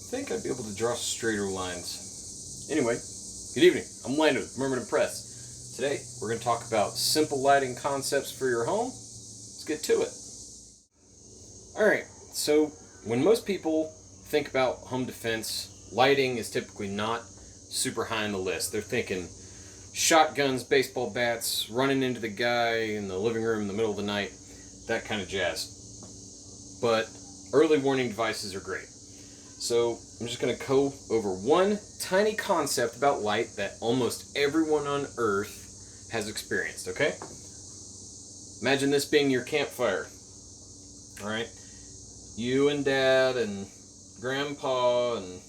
think I'd be able to draw straighter lines. Anyway, good evening. I'm Landon with Mermaid Press. Today, we're going to talk about simple lighting concepts for your home. Let's get to it. Alright, so when most people think about home defense, lighting is typically not super high on the list. They're thinking shotguns, baseball bats, running into the guy in the living room in the middle of the night, that kind of jazz. But early warning devices are great. So I'm just going to go over one tiny concept about light that almost everyone on Earth has experienced, okay? Imagine this being your campfire. Alright? You and Dad and Grandpa and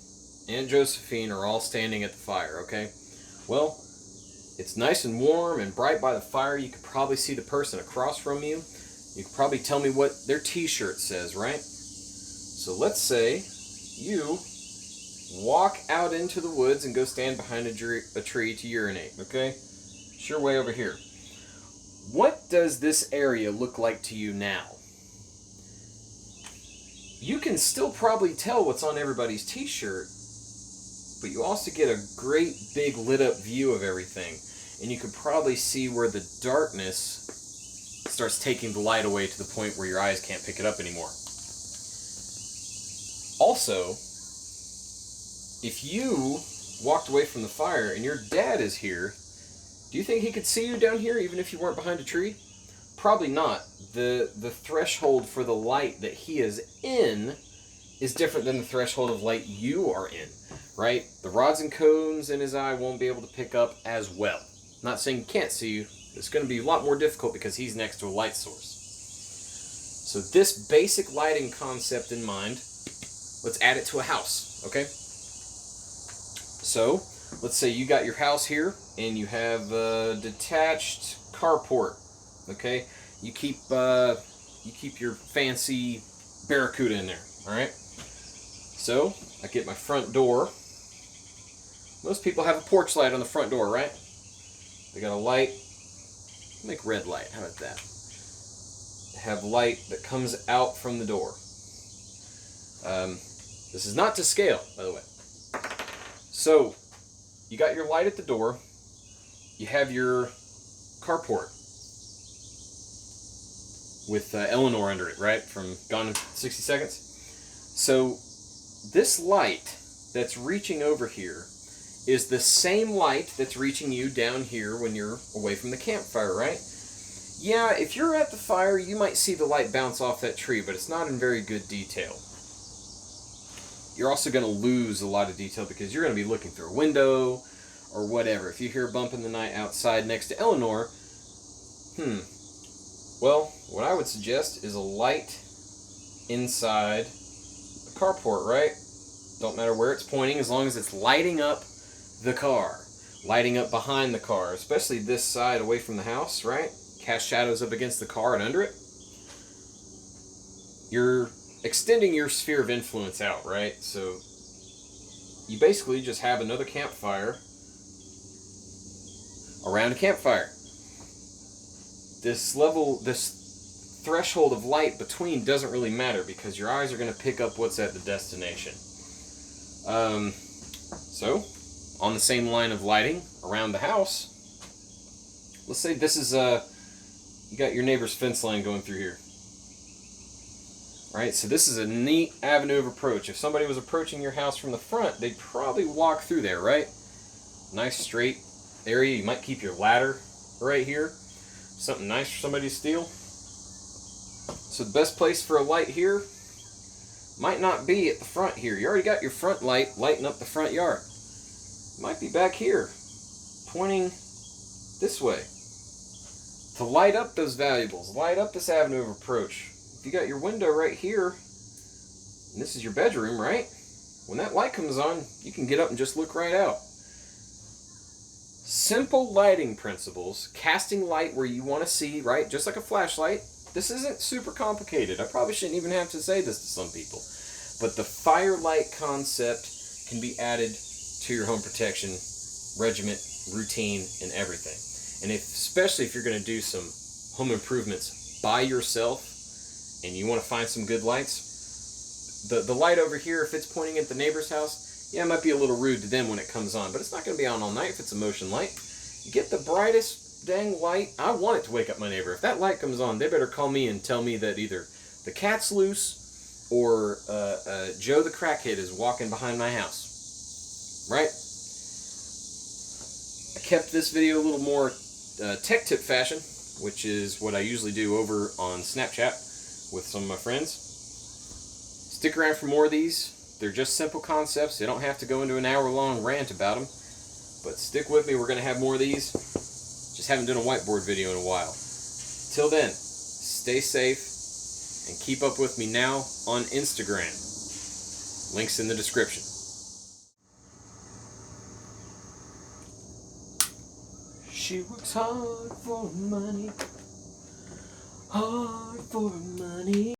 Aunt Josephine are all standing at the fire, okay? Well, it's nice and warm and bright by the fire. You could probably see the person across from you. You could probably tell me what their t-shirt says, right? So let's say you walk out into the woods and go stand behind a tree to urinate, okay? Sure, way over here. What does this area look like to you now? You can still probably tell what's on everybody's t-shirt, but you also get a great big lit up view of everything. And you could probably see where the darkness starts taking the light away to the point where your eyes can't pick it up anymore. Also, if you walked away from the fire and your dad is here, do you think he could see you down here even if you weren't behind a tree? Probably not. The threshold for the light that he is in is different than the threshold of light you are in, right? The rods and cones in his eye won't be able to pick up as well. I'm not saying he can't see you. It's going to be a lot more difficult because he's next to a light source. So this basic lighting concept in mind, let's add it to a house, okay? So, let's say you got your house here and you have a detached carport, okay? You keep your fancy Barracuda in there, all right? So, I get my front door. Most people have a porch light on the front door, right? They got a light. Make red light, how about that? Have light that comes out from the door. This is not to scale, by the way. So, you got your light at the door. You have your carport with Eleanor under it, right? From Gone in 60 Seconds. So, this light that's reaching over here is the same light that's reaching you down here when you're away from the campfire, right? Yeah, if you're at the fire, you might see the light bounce off that tree, but it's not in very good detail. You're also going to lose a lot of detail because you're going to be looking through a window or whatever. If you hear a bump in the night outside next to Eleanor, well, what I would suggest is a light inside the carport, right? Don't matter where it's pointing as long as it's lighting up the car, lighting up behind the car, especially this side away from the house, right? Cast shadows up against the car and under it. You're extending your sphere of influence out, right? So you basically just have another campfire around a campfire. This threshold of light between doesn't really matter because your eyes are going to pick up what's at the destination. So, on the same line of lighting around the house, let's say this is you got your neighbor's fence line going through here. Right, so this is a neat avenue of approach. If somebody was approaching your house from the front, they'd probably walk through there, right? Nice straight area. You might keep your ladder right here. Something nice for somebody to steal. So the best place for a light here might not be at the front here. You already got your front light lighting up the front yard. It might be back here, pointing this way. To light up those valuables, light up this avenue of approach. If you got your window right here, and this is your bedroom, right? When that light comes on, you can get up and just look right out. Simple lighting principles, casting light where you want to see, right? Just like a flashlight. This isn't super complicated. I probably shouldn't even have to say this to some people. But the firelight concept can be added to your home protection regiment, routine, and everything. And especially if you're going to do some home improvements by yourself, and you want to find some good lights, The light over here, if it's pointing at the neighbor's house, yeah, it might be a little rude to them when it comes on, but it's not going to be on all night if it's a motion light. You get the brightest dang light. I want it to wake up my neighbor. If that light comes on, they better call me and tell me that either the cat's loose or Joe the crackhead is walking behind my house. Right? I kept this video a little more tech tip fashion, which is what I usually do over on Snapchat with some of my friends. Stick around for more of these. They're just simple concepts. You don't have to go into an hour-long rant about them. But stick with me. We're going to have more of these. Just haven't done a whiteboard video in a while. Till then, stay safe and keep up with me now on Instagram. Links in the description. She works hard for money. Hard for money.